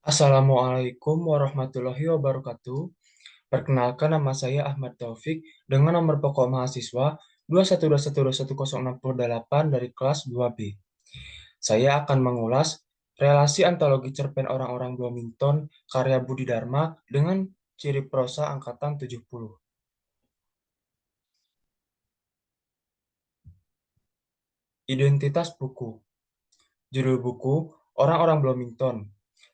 Assalamualaikum warahmatullahi wabarakatuh. Perkenalkan nama saya Ahmad Taufik dengan nomor pokok mahasiswa 212121068 dari kelas 2B. Saya akan mengulas relasi antologi cerpen orang-orang Bloomington karya Budi Dharma dengan ciri prosa angkatan 70. Identitas buku. Judul buku Orang-orang Bloomington.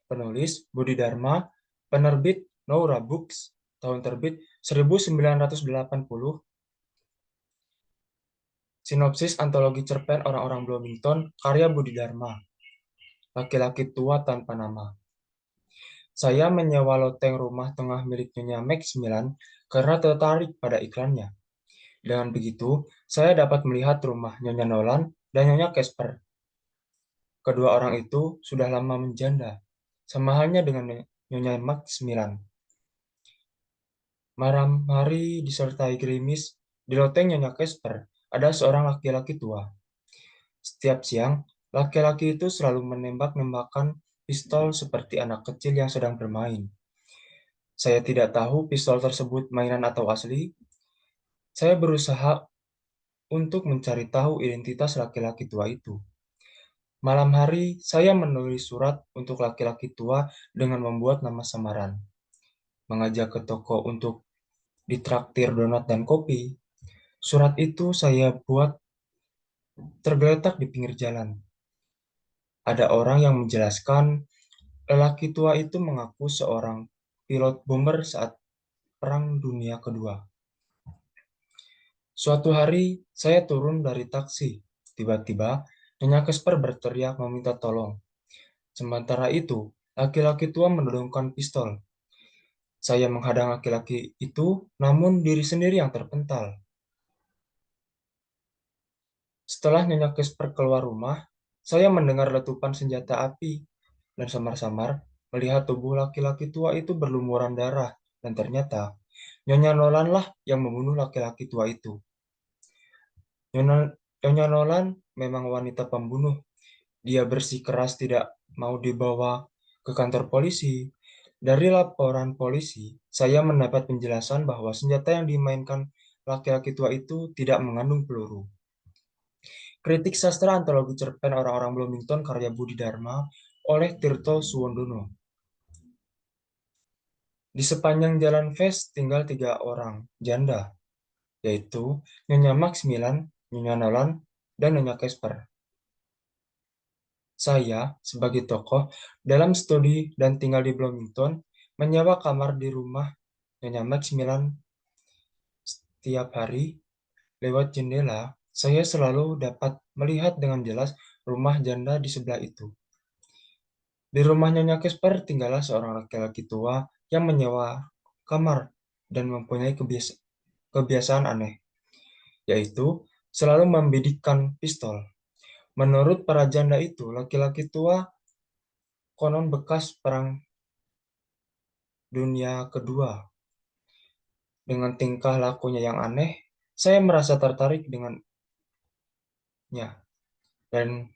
Penulis Budi Dharma, penerbit Noura Books, tahun terbit 1980. Sinopsis antologi cerpen Orang-orang Bloomington, karya Budi Dharma. Laki-laki tua tanpa nama. Saya menyewa loteng rumah tengah milik Nyonya Max 9 karena tertarik pada iklannya. Dengan begitu, saya dapat melihat rumah Nyonya Nolan dan Nyonya Casper. Kedua orang itu sudah lama menjanda, sama halnya dengan Nyonya Max 9. Malam hari disertai gerimis, di loteng Nyonya Casper ada seorang laki-laki tua. Setiap siang, laki-laki itu selalu menembak-nembakan pistol seperti anak kecil yang sedang bermain. Saya tidak tahu pistol tersebut mainan atau asli. Saya berusaha untuk mencari tahu identitas laki-laki tua itu. Malam hari, saya menulis surat untuk laki-laki tua dengan membuat nama samaran. Mengajak ke toko untuk ditraktir donat dan kopi. Surat itu saya buat tergeletak di pinggir jalan. Ada orang yang menjelaskan lelaki tua itu mengaku seorang pilot bomber saat Perang Dunia Kedua. Suatu hari, saya turun dari taksi. Tiba-tiba, Nyonya Casper berteriak meminta tolong. Sementara itu, laki-laki tua menodongkan pistol. Saya menghadang laki-laki itu, namun diri sendiri yang terpental. Setelah Nyonya Casper keluar rumah, saya mendengar letupan senjata api dan samar-samar melihat tubuh laki-laki tua itu berlumuran darah, dan ternyata Nyonya Nolan lah yang membunuh laki-laki tua itu. Nyonya, Nyonya Nolan memang wanita pembunuh. Dia bersikeras tidak mau dibawa ke kantor polisi. Dari laporan polisi, saya mendapat penjelasan bahwa senjata yang dimainkan laki-laki tua itu tidak mengandung peluru. Kritik sastra antologi cerpen orang-orang Bloomington karya Budi Dharma oleh Tirto Suwondono. Di sepanjang jalan Ves tinggal 3 orang janda, yaitu Nyonya Maximilian, Nyonya Nolan, dan Nyonya Casper. Saya, sebagai tokoh, dalam studi dan tinggal di Bloomington, menyewa kamar di rumah Nyonya Maximilian. Setiap hari, lewat jendela, saya selalu dapat melihat dengan jelas rumah janda di sebelah itu. Di rumah Nyonya Casper tinggallah seorang laki-laki tua yang menyewa kamar dan mempunyai kebiasaan aneh, yaitu selalu membidikkan pistol. Menurut para janda itu, laki-laki tua konon bekas perang dunia kedua. Dengan tingkah lakunya yang aneh, saya merasa tertarik dengannya dan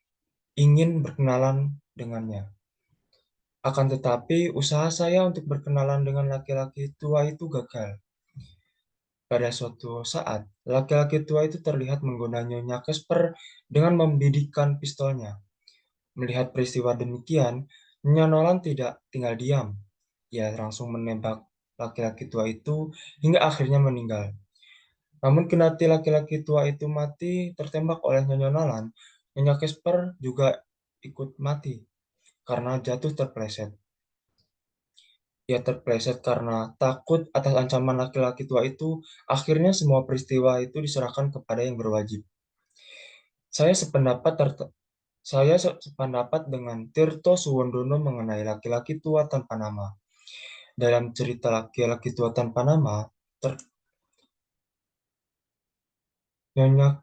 ingin berkenalan dengannya. Akan tetapi, usaha saya untuk berkenalan dengan laki-laki tua itu gagal. Pada suatu saat, laki-laki tua itu terlihat menggoda Nyonya Casper dengan membidikkan pistolnya. Melihat peristiwa demikian, Nyonya Nolan tidak tinggal diam. Ia langsung menembak laki-laki tua itu hingga akhirnya meninggal. Namun kendati laki-laki tua itu mati tertembak oleh Nyonya Nolan, Nyonya Casper juga ikut mati karena jatuh terpleset. Ia terpleset karena takut atas ancaman laki-laki tua itu. Akhirnya semua peristiwa itu diserahkan kepada yang berwajib. Saya sependapat saya sependapat dengan Tirto Suwondono mengenai laki-laki tua tanpa nama. Dalam cerita laki-laki tua tanpa nama, Nyonya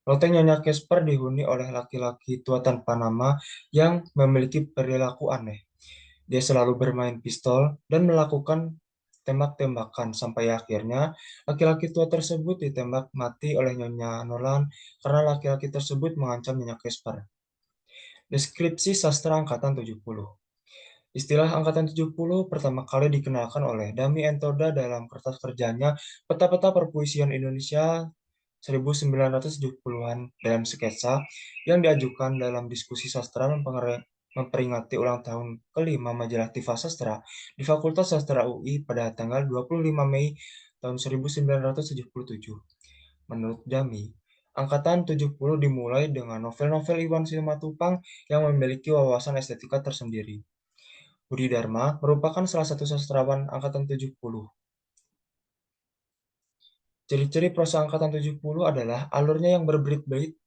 Loteng Nyonya Casper dihuni oleh laki-laki tua tanpa nama yang memiliki perilaku aneh. Dia selalu bermain pistol dan melakukan tembak-tembakan sampai akhirnya laki-laki tua tersebut ditembak mati oleh Nyonya Nolan karena laki-laki tersebut mengancam Nyonya Casper. Deskripsi sastra angkatan 70. Istilah Angkatan 70 pertama kali dikenalkan oleh Dami Entoda dalam kertas kerjanya Peta-peta Perpuisian Indonesia 1970-an dalam sketsa yang diajukan dalam diskusi sastra memperingati ulang tahun kelima majalah Tifa Sastra di Fakultas Sastra UI pada tanggal 25 Mei tahun 1977. Menurut Dami, Angkatan 70 dimulai dengan novel-novel Iwan Simatupang yang memiliki wawasan estetika tersendiri. Budi Dharma merupakan salah satu sastrawan Angkatan 70. Ciri-ciri prosa Angkatan 70 adalah alurnya yang berbelit-belit,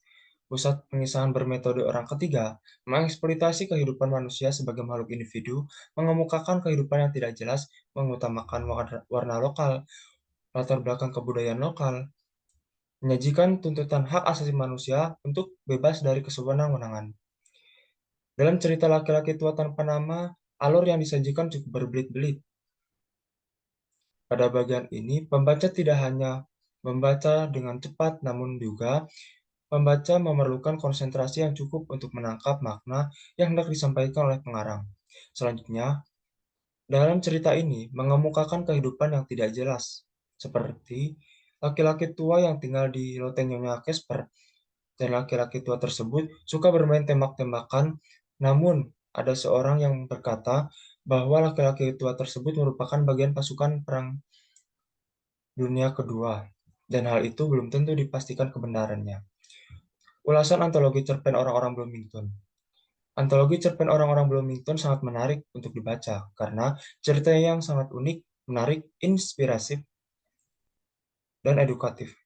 pusat pengisahan bermetode orang ketiga, mengeksploitasi kehidupan manusia sebagai makhluk individu, mengemukakan kehidupan yang tidak jelas, mengutamakan warna lokal, latar belakang kebudayaan lokal, menyajikan tuntutan hak asasi manusia untuk bebas dari kesewenang-wenangan. Dalam cerita laki-laki tua tanpa nama, alur yang disajikan cukup berbelit-belit. Pada bagian ini, pembaca tidak hanya membaca dengan cepat, namun juga pembaca memerlukan konsentrasi yang cukup untuk menangkap makna yang hendak disampaikan oleh pengarang. Selanjutnya, dalam cerita ini mengemukakan kehidupan yang tidak jelas, seperti laki-laki tua yang tinggal di loteng Nyonya Casper, dan laki-laki tua tersebut suka bermain tembak-tembakan, namun ada seorang yang berkata bahwa laki-laki tua tersebut merupakan bagian pasukan perang Dunia Kedua, dan hal itu belum tentu dipastikan kebenarannya. Ulasan antologi cerpen orang-orang Bloomington. Antologi cerpen orang-orang Bloomington sangat menarik untuk dibaca karena ceritanya yang sangat unik, menarik, inspiratif, dan edukatif.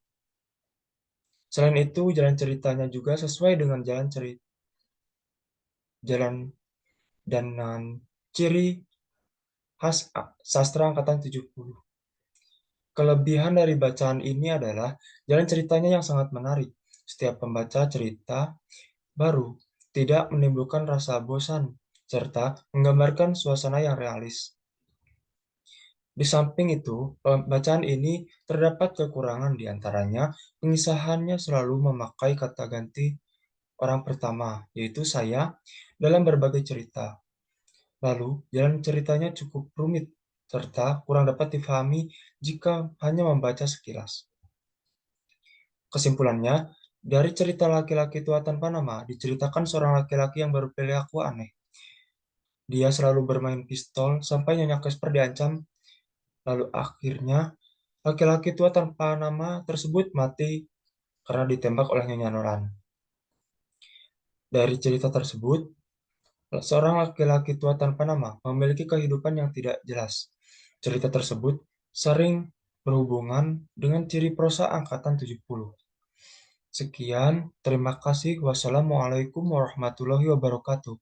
Selain itu, jalan ceritanya juga sesuai dengan jalan dan ciri khas sastra angkatan 70. Kelebihan dari bacaan ini adalah jalan ceritanya yang sangat menarik. Setiap pembaca cerita baru tidak menimbulkan rasa bosan, serta menggambarkan suasana yang realis. Di samping itu, bacaan ini terdapat kekurangan di antaranya pengisahannya selalu memakai kata ganti orang pertama, yaitu saya, dalam berbagai cerita. Lalu, jalan ceritanya cukup rumit, serta kurang dapat difahami jika hanya membaca sekilas. Kesimpulannya, dari cerita laki-laki tua tanpa nama, diceritakan seorang laki-laki yang berperilaku aneh. Dia selalu bermain pistol sampai Nyonya Casper diancam, lalu akhirnya laki-laki tua tanpa nama tersebut mati karena ditembak oleh Nyonya Nolan. Dari cerita tersebut, seorang laki-laki tua tanpa nama memiliki kehidupan yang tidak jelas. Cerita tersebut sering berhubungan dengan ciri prosa angkatan 70. Sekian, terima kasih. Wassalamualaikum warahmatullahi wabarakatuh.